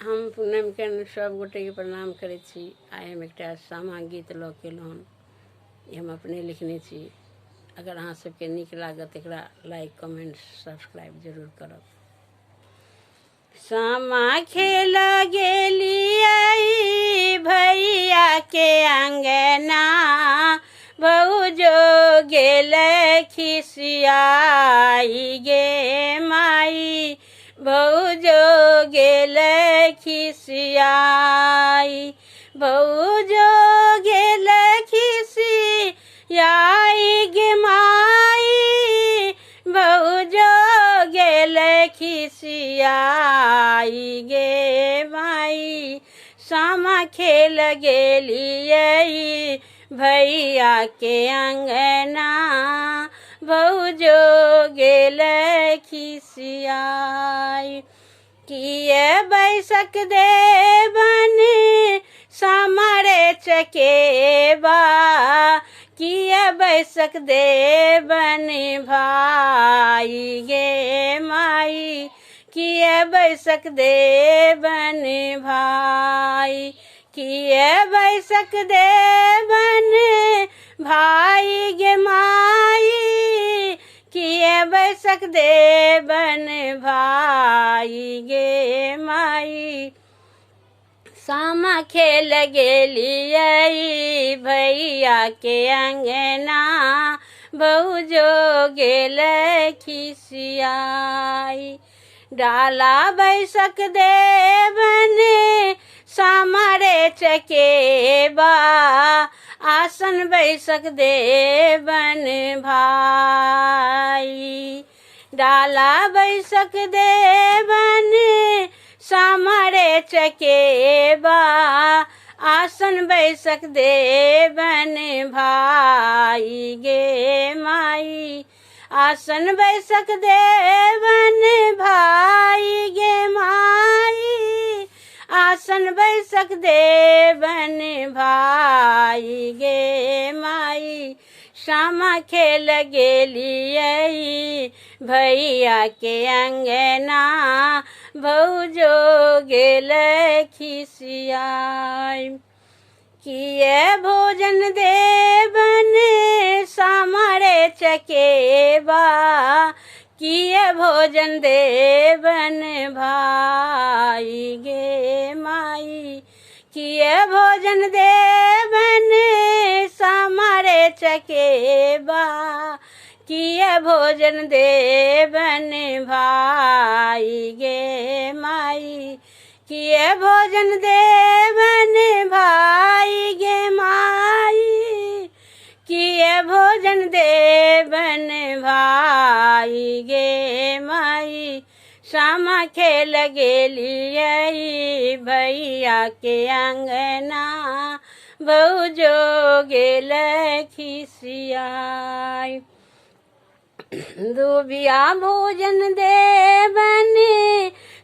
हम पूनम के सब गोटे के प्रणाम करै छी। आइ हम एकटा सामा गीत लऽ के एलहुँ। ई हम अपने लिखने छी। अगर अहाँ सबके नीक लागत एकरा लाइक कमेंट सब्सक्राइब जरूर करब। सामा खेल गेलियै भैया के अंगना, भौजो गेल खिसियाई गे माई, भौजो गेल खिसियाई, भौजो गेल खिसियाई गे माई, भौजो गेल खिसियाई गे माई। सामा खेल गेलियै भैया के अंगना, भौजो गेल खिसियाई। किए बैसक देवन सामरे चकेबा, किए बैसक देवन भाई गे माई, किए बैसक देवन भाई, किए बैसक देवन भाई गे माई, किए बैसक देवन भाई गे माई। सामा खेल गेलियै भैया के अंगना, भौजो गेल खिसियाई। डाला बैसक देवन सामरे चकेबा, आसन बैसक देवन भाई। डाला बैसक देवन सामरे चकेबा, आसन बैसक देवन भाई गे माई, आसन बैसक देवन भाई गे माई, आसन बैसक देवन भाई गे माई। सामा खेल गेलियै भैया के अंगना, भौजो गेल खिसियाई। किए भोजन देवन सामरे चकेबा, किए भोजन देवन भाई गे माई, किए भोजन देवन सामरे चकेबा, किए भोजन देवन भाई गे माई, किए भोजन देवन भाई गे माई, किए भोजन देवन भाई गे माई। सामा खेल गेलियै भैया के अंगना, भौजो गेल खिसियाई। दुबिया भोजन देवन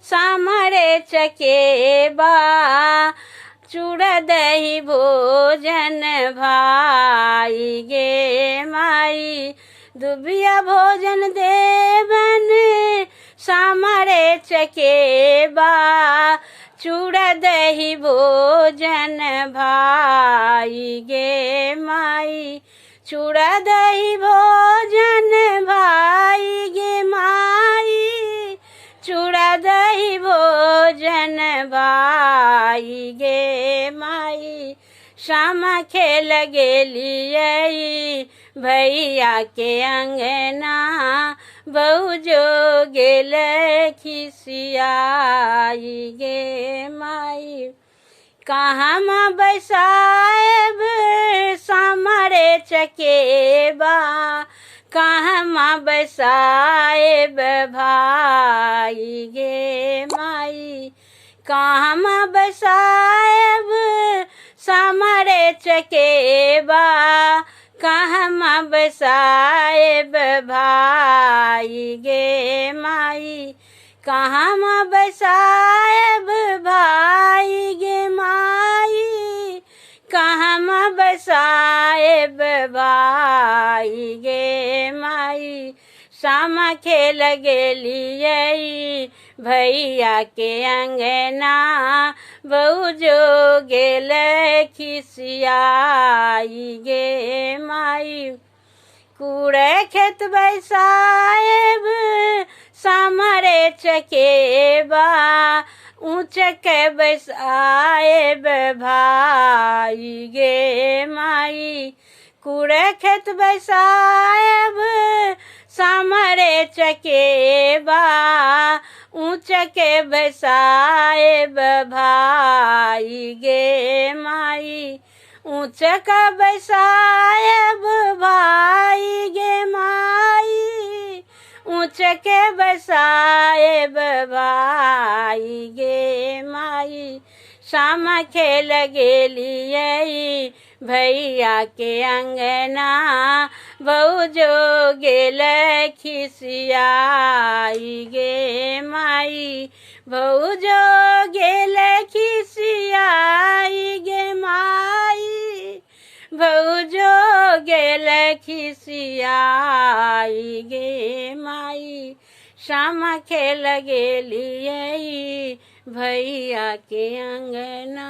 सामरे चकेबा, चूड़ा दही भोजन भाई गे माई, दुबिया भोजन देवन सामरे चकेबा, चूड़ा दही भोजन भाई गे माई, चूड़ा दही भोजन भाई गे माई, चूड़ा दही भोजन भाई गे माई। सामा खेल गेलियै भैया के अंगना, भौजो गेल खिसियाई गे माई। कहमा बैसाएब सामरे चकेबा, कहमा बैसाएब भाई गे माई, कहमा बैसाएब सामरे चकेबा, कहमा बैसाएब भाई गे माई, कहमा बैसाएब भाई गे माई, कहमा बैसाएब भाई गे माई। सामा खेल गेलियै भैया के अंगना बहू जो गेल खिसियाई गे माई कूड़े खेत बैसाएब सामरे चकेबा ऊँच के बैसाएब भाई गे माई कूड़े खेत बैसाएब सामरे चकेबा ऊँच के बैसाएब भाई गे माई ऊँच का बैसाएब भाई गे माई ऊँच के बैसाएब भाई गे माई सामा खेल गेलियै भैया के अंगना बहू जो गेल खिसियाई गे माई बहू जो गेल खिसियाई गे माई बहू जो गेल खिसियाई गे माई सामा खेल गेलियै भैया के अंगना।